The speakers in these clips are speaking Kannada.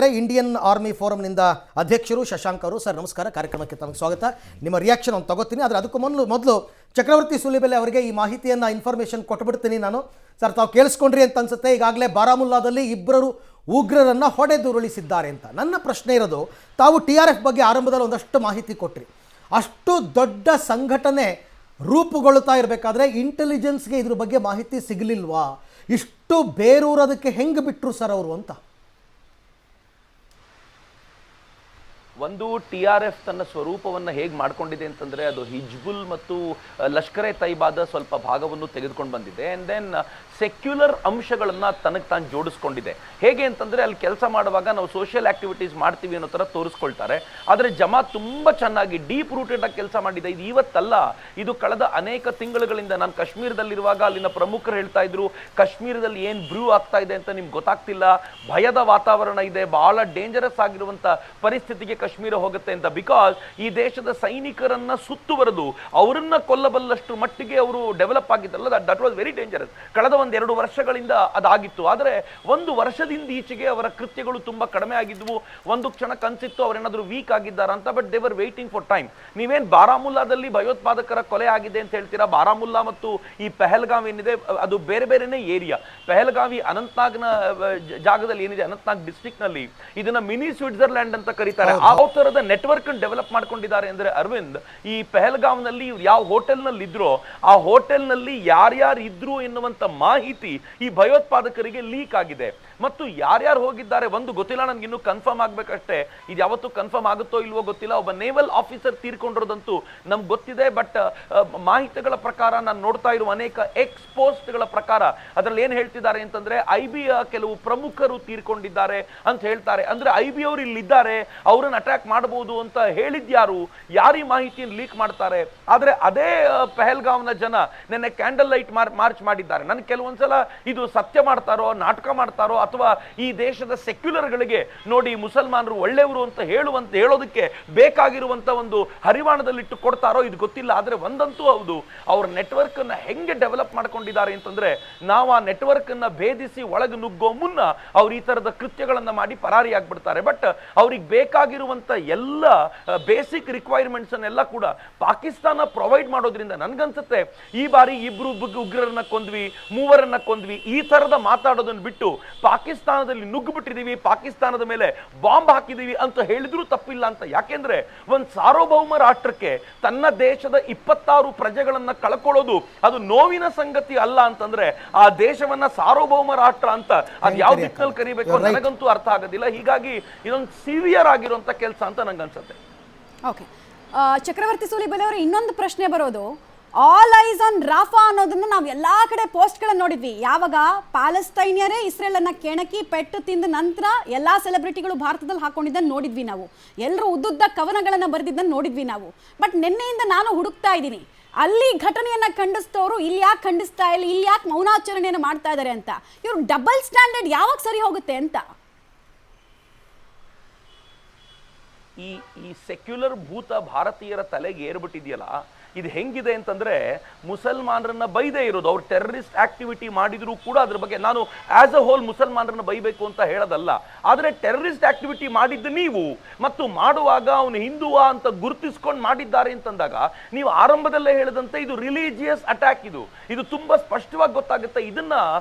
ಇದ್ದಾರೆ ಇಂಡಿಯನ್ ಆರ್ಮಿ ಫೋರಂನಿಂದ ಅಧ್ಯಕ್ಷರು ಶಶಾಂಕ್ ಅವರು. ಸರ್ ನಮಸ್ಕಾರ, ಕಾರ್ಯಕ್ರಮಕ್ಕೆ ತಮಗೆ ಸ್ವಾಗತ. ನಿಮ್ಮ ರಿಯಾಕ್ಷನ್ ಒಂದು ತಗೋತೀನಿ, ಆದರೆ ಅದಕ್ಕೂ ಮೊದಲು ಚಕ್ರವರ್ತಿ ಸೂಲಿಬೆಲೆ ಅವರಿಗೆ ಈ ಮಾಹಿತಿಯನ್ನು ಇನ್ಫಾರ್ಮೇಷನ್ ಕೊಟ್ಬಿಡ್ತೀನಿ ನಾನು. ಸರ್ ತಾವು ಕೇಳಿಸ್ಕೊಂಡ್ರಿ ಅಂತ ಅನ್ಸುತ್ತೆ. ಈಗಾಗಲೇ ಬಾರಾಮುಲ್ಲಾದಲ್ಲಿ ಇಬ್ಬರು ಉಗ್ರರನ್ನು ಹೊಡೆದುರುಳಿಸಿದ್ದಾರೆ ಅಂತ. ನನ್ನ ಪ್ರಶ್ನೆ ಇರೋದು, ತಾವು TRF ಬಗ್ಗೆ ಆರಂಭದಲ್ಲಿ ಒಂದಷ್ಟು ಮಾಹಿತಿ ಕೊಟ್ರಿ. ಅಷ್ಟು ದೊಡ್ಡ ಸಂಘಟನೆ ರೂಪುಗೊಳ್ಳುತ್ತಾ ಇರಬೇಕಾದ್ರೆ ಇಂಟೆಲಿಜೆನ್ಸ್ಗೆ ಇದ್ರ ಬಗ್ಗೆ ಮಾಹಿತಿ ಸಿಗಲಿಲ್ವಾ? ಇಷ್ಟು ಬೇರೂರೋದಕ್ಕೆ ಹೆಂಗೆ ಬಿಟ್ಟರು ಸರ್ ಅವರು ಅಂತ? ಒಂದು TRF ತನ್ನ ಸ್ವರೂಪವನ್ನು ಹೇಗೆ ಮಾಡ್ಕೊಂಡಿದೆ ಅಂತಂದರೆ, ಅದು ಹಿಜ್ಬುಲ್ ಮತ್ತು ಲಷ್ಕರ್ ಎ ತೈಬಾದ ಸ್ವಲ್ಪ ಭಾಗವನ್ನು ತೆಗೆದುಕೊಂಡು ಬಂದಿದೆ. ಆ್ಯಂಡ್ ದೆನ್ ಸೆಕ್ಯುಲರ್ ಅಂಶಗಳನ್ನು ತನಗೆ ತಾನು ಜೋಡಿಸ್ಕೊಂಡಿದೆ. ಹೇಗೆ ಅಂತಂದರೆ, ಅಲ್ಲಿ ಕೆಲಸ ಮಾಡುವಾಗ ನಾವು ಸೋಷಿಯಲ್ ಆ್ಯಕ್ಟಿವಿಟೀಸ್ ಮಾಡ್ತೀವಿ ಅನ್ನೋ ಥರ ತೋರಿಸ್ಕೊಳ್ತಾರೆ. ಆದರೆ ಜಮಾತ್ ತುಂಬ ಚೆನ್ನಾಗಿ ಡೀಪ್ ರೂಟೆಡ್ ಆಗಿ ಕೆಲಸ ಮಾಡಿದೆ. ಇದು ಇವತ್ತಲ್ಲ, ಇದು ಕಳೆದ ಅನೇಕ ತಿಂಗಳುಗಳಿಂದ. ನಾನು ಕಾಶ್ಮೀರದಲ್ಲಿರುವಾಗ ಅಲ್ಲಿನ ಪ್ರಮುಖರು ಹೇಳ್ತಾ ಇದ್ರು, ಕಾಶ್ಮೀರದಲ್ಲಿ ಏನು ಬ್ರೂ ಆಗ್ತಾ ಇದೆ ಅಂತ ನಿಮ್ಗೆ ಗೊತ್ತಾಗ್ತಿಲ್ಲ, ಭಯದ ವಾತಾವರಣ ಇದೆ, ಬಹಳ ಡೇಂಜರಸ್ ಆಗಿರುವಂಥ ಪರಿಸ್ಥಿತಿಗೆ ಕಾಶ್ಮೀರ ಹೋಗುತ್ತೆ ಅಂತ. ಬಿಕಾಸ್ ಈ ದೇಶದ ಸೈನಿಕರನ್ನ ಸುತ್ತುವರೆದು ಅವರನ್ನ ಕೊಲ್ಲಬಲ್ಲಷ್ಟು ಮಟ್ಟಿಗೆ ಅವರು ಡೆವಲಪ್ ಆಗಿದ್ದಲ್ಲ. That was very dangerous. ಕಳೆದ 1-2 ವರ್ಷಗಳಿಂದ ಅದಾಗಿತ್ತು. ಆದರೆ 1 ವರ್ಷದಿಂದ ಈಚೆಗೆ ಅವರ ಕೃತ್ಯಗಳು ತುಂಬಾ ಕಡಿಮೆ ಆಗಿದ್ವು. ಒಂದು ಕ್ಷಣ ಕನ್ಸಿತ್ತು ಅವರೇನಾದ್ರೂ ವೀಕ್ ಆಗಿದ್ದಾರ ಅಂತ. But they were waiting for time. ನೀವೇನ್ ಬಾರಾಮುಲ್ಲಾದಲ್ಲಿ ಭಯೋತ್ಪಾದಕರ ಕೊಲೆ ಆಗಿದೆ ಅಂತ ಹೇಳ್ತೀರಾ, ಬಾರಾಮುಲ್ಲಾ ಮತ್ತು ಈ ಪೆಹಲ್ಗಾಮ್ ಏನಿದೆ ಅದು ಬೇರೆ ಬೇರೆನೇ ಏರಿಯಾ. ಪೆಹಲ್ಗಾವಿ ಅನಂತ್ನಾಗ್ನ ಜಾಗದಲ್ಲಿ ಏನಿದೆ, ಅನಂತ್ನಾಗ್ ಡಿಸ್ಟ್ರಿಕ್ಟ್ ನಲ್ಲಿ ಇದನ್ನ ಮಿನಿ ಸ್ವಿಟ್ಜರ್ಲ್ಯಾಂಡ್ ಅಂತ ಕರೀತಾರೆ. ಯಾವ ಥರದ ನೆಟ್ವರ್ಕ್ ಡೆವಲಪ್ ಮಾಡ್ಕೊಂಡಿದ್ದಾರೆ ಅಂದ್ರೆ ಅರವಿಂದ್, ಈ ಪೆಹಲ್ಗಾಮ್ ನಲ್ಲಿ ಯಾವ ಹೋಟೆಲ್ ನಲ್ಲಿ ಇದ್ರೋ ಆ ಹೋಟೆಲ್ ನಲ್ಲಿ ಯಾರ್ಯಾರು ಇದ್ರು ಎನ್ನುವಂತ ಮಾಹಿತಿ ಈ ಭಯೋತ್ಪಾದಕರಿಗೆ ಲೀಕ್ ಆಗಿದೆ. ಮತ್ತು ಯಾರ್ಯಾರು ಹೋಗಿದ್ದಾರೆ ಒಂದು ಗೊತ್ತಿಲ್ಲ, ನನ್ಗೆ ಇನ್ನೂ ಕನ್ಫರ್ಮ್ ಆಗ್ಬೇಕಷ್ಟೇ. ಇದು ಯಾವತ್ತೂ ಕನ್ಫರ್ಮ್ ಆಗುತ್ತೋ ಇಲ್ವೋ ಗೊತ್ತಿಲ್ಲ. ಒಬ್ಬ ನೇವಲ್ ಆಫೀಸರ್ ತೀರ್ಕೊಂಡಿರೋದಂತೂ ನಮ್ಗೆ ಗೊತ್ತಿದೆ. ಬಟ್ ಮಾಹಿತಿಗಳ ಪ್ರಕಾರ, ನಾನು ನೋಡ್ತಾ ಇರುವ ಅನೇಕ ಎಕ್ಸ್ಪೋಸ್ಟ್ಗಳ ಪ್ರಕಾರ ಅದ್ರಲ್ಲಿ ಏನ್ ಹೇಳ್ತಿದ್ದಾರೆ ಅಂತಂದ್ರೆ, IB ಕೆಲವು ಪ್ರಮುಖರು ತೀರ್ಕೊಂಡಿದ್ದಾರೆ ಅಂತ ಹೇಳ್ತಾರೆ. ಅಂದ್ರೆ IB ಅವರು ಇಲ್ಲಿದ್ದಾರೆ, ಅವರನ್ನು ಅಟ್ಯಾಕ್ ಮಾಡಬಹುದು ಅಂತ ಹೇಳಿದ್ಯಾರು? ಯಾರು ಈ ಮಾಹಿತಿಯನ್ನು ಲೀಕ್ ಮಾಡ್ತಾರೆ? ಆದ್ರೆ ಅದೇ ಪೆಹಲ್ಗಾವ್ನ ಜನ ನಿನ್ನೆ ಕ್ಯಾಂಡಲ್ ಲೈಟ್ ಮಾರ್ಚ್ ಮಾಡಿದ್ದಾರೆ. ನನ್ ಕೆಲವೊಂದ್ಸಲ ಇದು ಸತ್ಯ ಮಾಡ್ತಾರೋ, ನಾಟಕ ಮಾಡ್ತಾರೋ, ಅಥವಾ ಈ ದೇಶದ ಸೆಕ್ಯುಲರ್ಗಳಿಗೆ ನೋಡಿ ಮುಸಲ್ಮಾನರು ಒಳ್ಳೆಯವರು ಅಂತ ಹೇಳೋದಕ್ಕೆ ಬೇಕಾಗಿರುವಂತ ಒಂದು ಹರಿವಾಣದಲ್ಲಿಟ್ಟು ಕೊಡ್ತಾರೋ ಇದು ಗೊತ್ತಿಲ್ಲ. ಆದ್ರೆ ಒಂದಂತೂ ಹೌದು, ಅವ್ರ ನೆಟ್ವರ್ಕ್ ಅನ್ನ ಹೆಂಗೆ ಡೆವಲಪ್ ಮಾಡ್ಕೊಂಡಿದ್ದಾರೆ ಅಂತಂದ್ರೆ, ನಾವು ಆ ನೆಟ್ವರ್ಕ್ ಅನ್ನ ಭೇದಿಸಿ ಒಳಗೆ ನುಗ್ಗೋ ಮುನ್ನ ಅವ್ರು ಈ ತರದ ಕೃತ್ಯಗಳನ್ನ ಮಾಡಿ ಪರಾರಿ ಆಗ್ಬಿಡ್ತಾರೆ. ಬಟ್ ಅವ್ರಿಗೆ ಬೇಕಾಗಿರುವಂತ ಎಲ್ಲ ಬೇಸಿಕ್ ರಿಕ್ವೈರ್ಮೆಂಟ್ಸ್ ಅನ್ನೆಲ್ಲ ಕೂಡ ಪಾಕಿಸ್ತಾನ ಪ್ರೊವೈಡ್ ಮಾಡೋದ್ರಿಂದ ನನ್ಗನ್ಸುತ್ತೆ ಈ ಬಾರಿ 2 ಉಗ್ರರನ್ನ ಕೊಂದ್ವಿ, 3 ಕೊಂದ್ವಿ, ಈ ತರದ ಮಾತಾಡೋದನ್ನ ಬಿಟ್ಟು ಪಾಕಿಸ್ತಾನದಲ್ಲಿ ನುಗ್ಗಿಬಿಟ್ಟಿದೀವಿ, ಪಾಕಿಸ್ತಾನದ ಮೇಲೆ ಬಾಂಬ್ ಹಾಕಿದೀವಿ ಅಂತ ಹೇಳಿದ್ರು ತಪ್ಪಿಲ್ಲ ಅಂತ. ಯಾಕೆಂದ್ರೆ ಒಂದು ಸಾರ್ವಭೌಮ ರಾಷ್ಟ್ರಕ್ಕೆ ತನ್ನ ದೇಶದ 26 ಪ್ರಜೆಗಳನ್ನ ಕಳ್ಕೊಳ್ಳೋದು ಅದು ನೋವಿನ ಸಂಗತಿ ಅಲ್ಲ ಅಂತಂದ್ರೆ, ಆ ದೇಶವನ್ನ ಸಾರ್ವಭೌಮ ರಾಷ್ಟ್ರ ಅಂತ ಅದು ಯಾವ ದಿಕ್ಕಲ್ಲಿ ಕರಿಬೇಕು ನನಗಂತೂ ಅರ್ಥ ಆಗೋದಿಲ್ಲ. ಹೀಗಾಗಿ ಇದೊಂದು ಸಿವಿಯರ್ ಆಗಿರುವಂತ ಕೆಲಸ ಅಂತ ನಂಗೆ ಅನ್ಸುತ್ತೆ. ಓಕೆ, ಚಕ್ರವರ್ತಿ ಸೂಲಿಬೆಲೆ ಅವರ ಇನ್ನೊಂದು ಪ್ರಶ್ನೆ ಬರೋದು, ಆಲ್ ಐಸ್ ಆನ್ ರಾಫಾ ಅನ್ನೋದನ್ನ ನಾವು ಎಲ್ಲಾ ಕಡೆ ಪೋಸ್ಟ್ಗಳನ್ನು ನೋಡಿದ್ವಿ. ಯಾವಾಗ ಪ್ಯಾಲೆಸ್ತೈನಿಯರೇ ಇಸ್ರೇಲ್ ಅನ್ನ ಕೆಣಕಿ ಪೆಟ್ಟು ತಿಂದ ನಂತರ ಎಲ್ಲಾ ಸೆಲೆಬ್ರಿಟಿಗಳು ಭಾರತದಲ್ಲಿ ಹಾಕೊಂಡಿದ್ದನ್ನು ನೋಡಿದ್ವಿ ನಾವು. ಎಲ್ಲರೂ ಉದ್ದುದ್ದ ಕವನಗಳನ್ನ ಬರೆದಿದ್ದನ್ನು ನೋಡಿದ್ವಿ ನಾವು. ಬಟ್ ನಿನ್ನೆಯಿಂದ ನಾನು ಹುಡುಕ್ತಾ ಇದ್ದೀನಿ, ಅಲ್ಲಿ ಘಟನೆಯನ್ನ ಖಂಡಿಸ್ತವರು ಇಲ್ಲಿ ಯಾಕೆ ಖಂಡಿಸ್ತಾ ಇಲ್ಲ, ಇಲ್ಲಿ ಯಾಕೆ ಮೌನಾಚರಣೆಯನ್ನು ಮಾಡ್ತಾ ಇದ್ದಾರೆ ಅಂತ. ಇವರು ಡಬಲ್ ಸ್ಟ್ಯಾಂಡರ್ಡ್ ಯಾವಾಗ ಸರಿ ಹೋಗುತ್ತೆ ಅಂತ. ಈ ಸೆಕ್ಯುಲರ್ ಭೂತ ಭಾರತೀಯರ ತಲೆಗೆ ಏರ್ಬಿಟ್ಟಿದೆಯಲ್ಲ, ಇದು ಹೆಂಗಿದೆ ಅಂತಂದ್ರೆ, ಮುಸಲ್ಮಾನರನ್ನ ಬೈದೇ ಇರೋದು. ಅವ್ರು ಟೆರರಿಸ್ಟ್ ಆಕ್ಟಿವಿಟಿ ಮಾಡಿದ್ರು ಕೂಡ ಅದ್ರ ಬಗ್ಗೆ ನಾನು ಆಸ್ ಅ ಹೋಲ್ ಮುಸಲ್ಮಾನರನ್ನ ಬೈಬೇಕು ಅಂತ ಹೇಳೋದಲ್ಲ. ಆದ್ರೆ ಟೆರರಿಸ್ಟ್ ಆಕ್ಟಿವಿಟಿ ಮಾಡಿದ್ದು ನೀವು, ಮತ್ತು ಮಾಡುವಾಗ ಅವನು ಹಿಂದುವಾ ಅಂತ ಗುರುತಿಸ್ಕೊಂಡು ಮಾಡಿದ್ದಾರೆ ಅಂತಂದಾಗ ನೀವು ಆರಂಭದಲ್ಲೇ ಹೇಳಿದಂತೆ ಇದು ರಿಲಿಜಿಯಸ್ ಅಟ್ಯಾಕ್. ಇದು ತುಂಬಾ ಸ್ಪಷ್ಟವಾಗಿ ಗೊತ್ತಾಗುತ್ತೆ. ಇದನ್ನ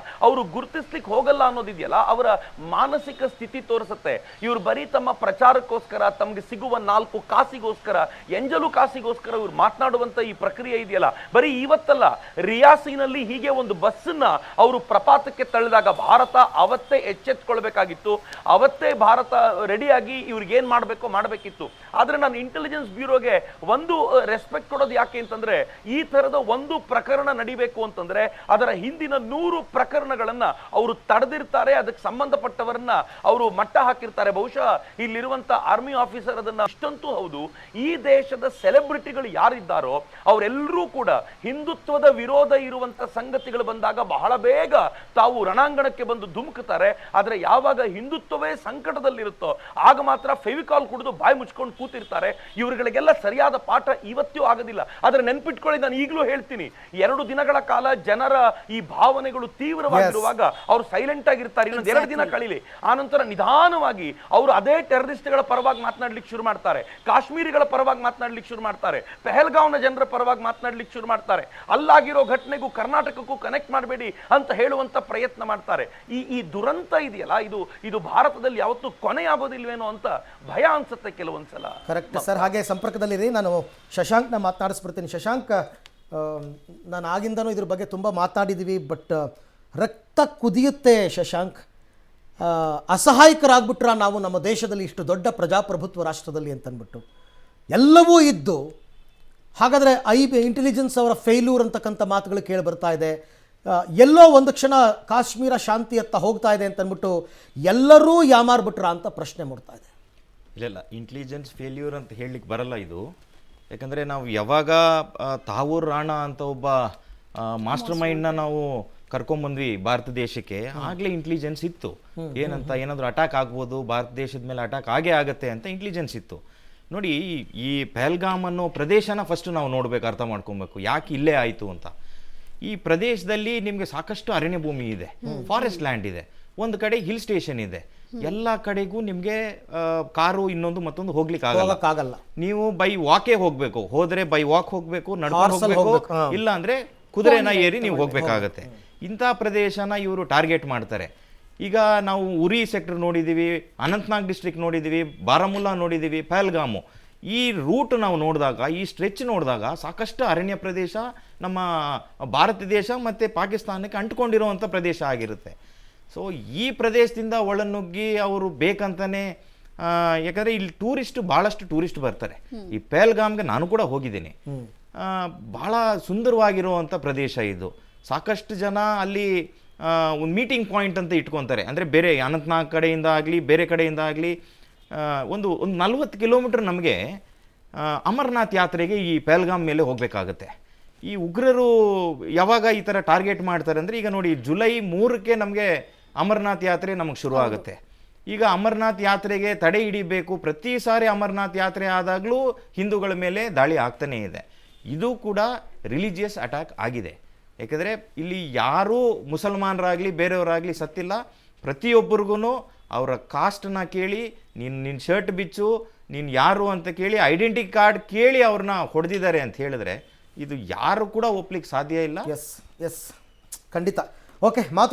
ಅವರು ಗುರುತಿಸ್ಲಿಕ್ಕೆ ಹೋಗಲ್ಲ ಅನ್ನೋದಿದೆಯಲ್ಲ, ಅವರ ಮಾನಸಿಕ ಸ್ಥಿತಿ ತೋರಿಸುತ್ತೆ. ಇವ್ರು ಬರೀ ತಮ್ಮ ಪ್ರಚಾರಕ್ಕೋಸ್ಕರ, ತಮ್ಗೆ ಸಿಗುವ 4 ಕಾಸಿಗೋಸ್ಕರ, ಎಂಜಲು ಕಾಸಿಗೋಸ್ಕರ ಇವ್ರು ಮಾತನಾಡುವಂತ ಈ ಪ್ರಕ್ರಿಯೆ ಇದೆಯಲ್ಲ, ಬರೀ ಇವತ್ತಲ್ಲ. ರಿಯಾಸಿನಲ್ಲಿ ಹೀಗೆ ಒಂದು ಬಸ್ಸನ್ನ ಅವರು ಪ್ರಪಾತಕ್ಕೆ ತಳ್ಳಿದಾಗ ಭಾರತ ಅವತ್ತೇ ಎಚ್ಚೆತ್ಕೊಳ್ಬೇಕಾಗಿತ್ತು. ಅವತ್ತೇ ಭಾರತ ರೆಡಿಯಾಗಿ ಇವ್ರಿಗೆ ಏನ್ ಮಾಡಬೇಕೋ ಮಾಡಬೇಕಿತ್ತು. ಆದ್ರೆ ನಾನು ಇಂಟೆಲಿಜೆನ್ಸ್ ಬ್ಯೂರೋಗೆ ಒಂದು ರೆಸ್ಪೆಕ್ಟ್ ಕೊಡೋದು ಯಾಕೆ ಅಂತಂದ್ರೆ, ಈ ತರದ ಒಂದು ಪ್ರಕರಣ ನಡಿಬೇಕು ಅಂತಂದ್ರೆ ಅದರ ಹಿಂದಿನ 100 ಪ್ರಕರಣಗಳನ್ನ ಅವರು ತಡೆದಿರ್ತಾರೆ, ಅದಕ್ಕೆ ಸಂಬಂಧಪಟ್ಟವರನ್ನ ಅವರು ಮಟ್ಟ ಹಾಕಿರ್ತಾರೆ. ಬಹುಶಃ ಇಲ್ಲಿರುವಂತ ಆರ್ಮಿ ಆಫೀಸರ್ ಅದನ್ನ ಅಷ್ಟಂತೂ ಹೌದು, ಈ ದೇಶದ ಸೆಲೆಬ್ರಿಟಿಗಳು ಯಾರಿದ್ದಾರೋ ಅವರೆಲ್ಲರೂ ಕೂಡ ಹಿಂದುತ್ವದ ವಿರೋಧ ಇರುವಂತ ಸಂಗತಿಗಳು ಬಂದಾಗ ಬಹಳ ಬೇಗ ತಾವು ರಣಾಂಗಣಕ್ಕೆ ಬಂದು ಧುಮುಕ್ತಾರೆ. ಆದ್ರೆ ಯಾವಾಗ ಹಿಂದುತ್ವವೇ ಸಂಕಟದಲ್ಲಿರುತ್ತೋ ಆಗ ಮಾತ್ರ ಫೆವಿಕಾಲ್ ಕುಡಿದು ಬಾಯಿ ಮುಚ್ಕೊಂಡು ಕೂತಿರ್ತಾರೆ. ಇವರುಗಳಿಗೆಲ್ಲ ಸರಿಯಾದ ಪಾಠ ಇವತ್ತೂ ಆಗೋದಿಲ್ಲ. ಆದ್ರೆ ನೆನ್ಪಿಟ್ಕೊಳ್ಳಿ, ನಾನು ಈಗಲೂ ಹೇಳ್ತೀನಿ, 2 ದಿನಗಳ ಕಾಲ ಜನರ ಈ ಭಾವನೆಗಳು ತೀವ್ರವಾಗಿರುವಾಗ ಅವರು ಸೈಲೆಂಟ್ ಆಗಿರ್ತಾರೆ. ಇನ್ನೊಂದು 2 ದಿನ ಕಳೀಲಿ, ಆನಂತರ ನಿಧಾನವಾಗಿ ಅವರು ಅದೇ ಟೆರರಿಸ್ಟ್ಗಳ ಪರವಾಗಿ ಮಾತನಾಡ್ಲಿಕ್ಕೆ ಶುರು ಮಾಡ್ತಾರೆ, ಕಾಶ್ಮೀರಿಗಳ ಪರವಾಗಿ ಮಾತನಾಡ್ಲಿಕ್ಕೆ ಶುರು ಮಾಡ್ತಾರೆ, ಪೆಹಲ್ಗಾವ್ನ ಜನರ ಪರವಾಗಿ ಮಾತನಾಡ್ಲಿಕ್ಕೆ ಶುರು ಮಾಡ್ತಾರೆ, ಅಲ್ಲಾಗಿರೋ ಘಟನೆಗೂ ಕರ್ನಾಟಕಕ್ಕೂ ಕನೆಕ್ಟ್ ಮಾಡಬೇಡಿ ಅಂತ ಹೇಳುವಂತ ಪ್ರಯತ್ನ ಮಾಡ್ತಾರೆ. ಈ ದುರಂತ ಇದೆಯಲ್ಲ, ಇದು ಭಾರತದಲ್ಲಿ ಯಾವತ್ತೂ ಕೊನೆಯಾಗೋದಿಲ್ವೇನೋ ಅಂತ ಭಯ ಅನ್ಸುತ್ತೆ ಕೆಲವೊಂದ್ಸಲ. Correct sir. ಹಾಗೆ ಸಂಪರ್ಕದಲ್ಲಿರಿ, ನಾನು ಶಶಾಂಕ್ನ ಮಾತನಾಡಿಸ್ಬಿಡ್ತೀನಿ. ಶಶಾಂಕ್, ನಾನು ಆಗಿಂದನೂ ಇದ್ರ ಬಗ್ಗೆ ತುಂಬ ಮಾತನಾಡಿದ್ದೀವಿ, ಬಟ್ ರಕ್ತ ಕುದಿಯುತ್ತೆ ಶಶಾಂಕ್. ಅಸಹಾಯಕರಾಗ್ಬಿಟ್ರ ನಾವು ನಮ್ಮ ದೇಶದಲ್ಲಿ ಇಷ್ಟು ದೊಡ್ಡ ಪ್ರಜಾಪ್ರಭುತ್ವ ರಾಷ್ಟ್ರದಲ್ಲಿ ಅಂತಂದ್ಬಿಟ್ಟು ಎಲ್ಲವೂ ಇದ್ದು, ಹಾಗಾದರೆ ಇಂಟೆಲಿಜೆನ್ಸ್ ಅವರ ಫೇಲ್ಯೂರ್ ಅಂತಕ್ಕಂಥ ಮಾತುಗಳು ಕೇಳಿ ಬರ್ತಾ ಇದೆ. ಎಲ್ಲೋ ಒಂದು ಕ್ಷಣ ಕಾಶ್ಮೀರ ಶಾಂತಿಯತ್ತ ಹೋಗ್ತಾ ಇದೆ ಅಂತಂದ್ಬಿಟ್ಟು ಎಲ್ಲರೂ ಯಾಮಾರ್ಬಿಟ್ರ ಅಂತ ಪ್ರಶ್ನೆ ಮೂಡ್ತಾ ಇದೆ. ಇಲ್ಲ, ಇಂಟೆಲಿಜೆನ್ಸ್ ಫೇಲ್ಯೂರ್ ಅಂತ ಹೇಳಲಿಕ್ಕೆ ಬರಲ್ಲ ಇದು. ಯಾಕಂದರೆ ನಾವು ಯಾವಾಗ ತಾವೂರ್ ರಾಣಾ ಅಂತ ಒಬ್ಬ ಮಾಸ್ಟರ್ ಮೈಂಡ್ನ ನಾವು ಕರ್ಕೊಂಬಂದ್ವಿ ಭಾರತ ದೇಶಕ್ಕೆ, ಆಗಲೇ ಇಂಟೆಲಿಜೆನ್ಸ್ ಇತ್ತು. ಏನಂತ, ಏನಾದರೂ ಅಟ್ಯಾಕ್ ಆಗ್ಬೋದು, ಭಾರತ ದೇಶದ ಮೇಲೆ ಅಟ್ಯಾಕ್ ಆಗೇ ಆಗುತ್ತೆ ಅಂತ ಇಂಟೆಲಿಜೆನ್ಸ್ ಇತ್ತು. ನೋಡಿ, ಈ ಪಹಲ್ಗಾಮ್ ಅನ್ನೋ ಪ್ರದೇಶನ ಫಸ್ಟ್ ನಾವು ನೋಡಬೇಕು, ಅರ್ಥ ಮಾಡ್ಕೊಬೇಕು ಯಾಕೆ ಇಲ್ಲೇ ಆಯಿತು ಅಂತ. ಈ ಪ್ರದೇಶದಲ್ಲಿ ನಿಮಗೆ ಸಾಕಷ್ಟು ಅರಣ್ಯ ಭೂಮಿ ಇದೆ, ಫಾರೆಸ್ಟ್ ಲ್ಯಾಂಡ್ ಇದೆ, ಒಂದು ಕಡೆ ಹಿಲ್ ಸ್ಟೇಷನ್ ಇದೆ. ಎಲ್ಲ ಕಡೆಗೂ ನಿಮಗೆ ಕಾರು ಇನ್ನೊಂದು ಮತ್ತೊಂದು ಹೋಗ್ಲಿಕ್ಕೆ ಆಗಲ್ಲ. ನೀವು ಬೈ ವಾಕೇ ಹೋಗ್ಬೇಕು, ಹೋದ್ರೆ ಬೈ ವಾಕ್ ಹೋಗ್ಬೇಕು, ನಡ್ಕೊಂಡು ಹೋಗ್ಬೇಕು, ಇಲ್ಲ ಅಂದ್ರೆ ಕುದುರೆನ ಏರಿ ನೀವು ಹೋಗ್ಬೇಕಾಗತ್ತೆ. ಇಂಥ ಪ್ರದೇಶನ ಇವರು ಟಾರ್ಗೆಟ್ ಮಾಡ್ತಾರೆ. ಈಗ ನಾವು ಉರಿ ಸೆಕ್ಟರ್ ನೋಡಿದ್ದೀವಿ, ಅನಂತನಾಗ್ ಡಿಸ್ಟ್ರಿಕ್ಟ್ ನೋಡಿದ್ದೀವಿ, ಬಾರಾಮುಲ್ಲಾ ನೋಡಿದ್ದೀವಿ, ಪಹಲ್ಗಾಮು. ಈ ರೂಟ್ ನಾವು ನೋಡಿದಾಗ, ಈ ಸ್ಟ್ರೆಚ್ ನೋಡಿದಾಗ ಸಾಕಷ್ಟು ಅರಣ್ಯ ಪ್ರದೇಶ ನಮ್ಮ ಭಾರತ ದೇಶ ಮತ್ತು ಪಾಕಿಸ್ತಾನಕ್ಕೆ ಅಂಟ್ಕೊಂಡಿರುವಂಥ ಪ್ರದೇಶ ಆಗಿರುತ್ತೆ. ಸೊ ಈ ಪ್ರದೇಶದಿಂದ ಒಳನುಗ್ಗಿ ಅವರು ಬೇಕಂತಾನೆ, ಯಾಕಂದರೆ ಇಲ್ಲಿ ಭಾಳಷ್ಟು ಟೂರಿಸ್ಟ್ ಬರ್ತಾರೆ. ಈ ಪಹಲ್ಗಾಮ್ಗೆ ನಾನು ಕೂಡ ಹೋಗಿದ್ದೀನಿ. ಭಾಳ ಸುಂದರವಾಗಿರುವಂಥ ಪ್ರದೇಶ ಇದು. ಸಾಕಷ್ಟು ಜನ ಅಲ್ಲಿ ಒಂದು ಮೀಟಿಂಗ್ ಪಾಯಿಂಟ್ ಅಂತ ಇಟ್ಕೊತಾರೆ. ಅಂದರೆ ಬೇರೆ ಅನಂತನಾಗ್ ಕಡೆಯಿಂದ ಆಗಲಿ ಬೇರೆ ಕಡೆಯಿಂದ ಆಗಲಿ ಒಂದು 40 ಕಿಲೋಮೀಟರ್ ನಮಗೆ ಅಮರನಾಥ್ ಯಾತ್ರೆಗೆ ಈ ಪಹಲ್ಗಾಮ್ ಮೇಲೆ ಹೋಗಬೇಕಾಗತ್ತೆ. ಈ ಉಗ್ರರು ಯಾವಾಗ ಈ ಥರ ಟಾರ್ಗೆಟ್ ಮಾಡ್ತಾರೆ ಅಂದರೆ, ಈಗ ನೋಡಿ ಜುಲೈ 3ಕ್ಕೆ ನಮಗೆ ಅಮರನಾಥ್ ಯಾತ್ರೆ ನಮಗೆ ಶುರು ಆಗುತ್ತೆ. ಈಗ ಅಮರನಾಥ್ ಯಾತ್ರೆಗೆ ತಡೆ ಹಿಡಿಬೇಕು. ಪ್ರತಿ ಸಾರಿ ಅಮರನಾಥ್ ಯಾತ್ರೆ ಆದಾಗಲೂ ಹಿಂದೂಗಳ ಮೇಲೆ ದಾಳಿ ಆಗ್ತಾನೇ ಇದೆ. ಇದು ಕೂಡ ರಿಲಿಜಿಯಸ್ ಅಟ್ಯಾಕ್ ಆಗಿದೆ. ಯಾಕೆಂದರೆ ಇಲ್ಲಿ ಯಾರೂ ಮುಸಲ್ಮಾನರಾಗಲಿ ಬೇರೆಯವರಾಗಲಿ ಸತ್ತಿಲ್ಲ. ಪ್ರತಿಯೊಬ್ಬರಿಗೂ ಅವರ ಕಾಸ್ಟನ್ನ ಕೇಳಿ, ನಿನ್ನ ಶರ್ಟ್ ಬಿಚ್ಚು, ನೀನು ಯಾರು ಅಂತ ಕೇಳಿ, ಐಡೆಂಟಿ ಕಾರ್ಡ್ ಕೇಳಿ ಅವ್ರನ್ನ ಹೊಡೆದಿದ್ದಾರೆ ಅಂತ ಹೇಳಿದ್ರೆ ಇದು ಯಾರು ಕೂಡ ಒಪ್ಲಿಕ್ಕೆ ಸಾಧ್ಯ ಇಲ್ಲ. ಎಸ್ ಖಂಡಿತ. ಓಕೆ, ಮಾತು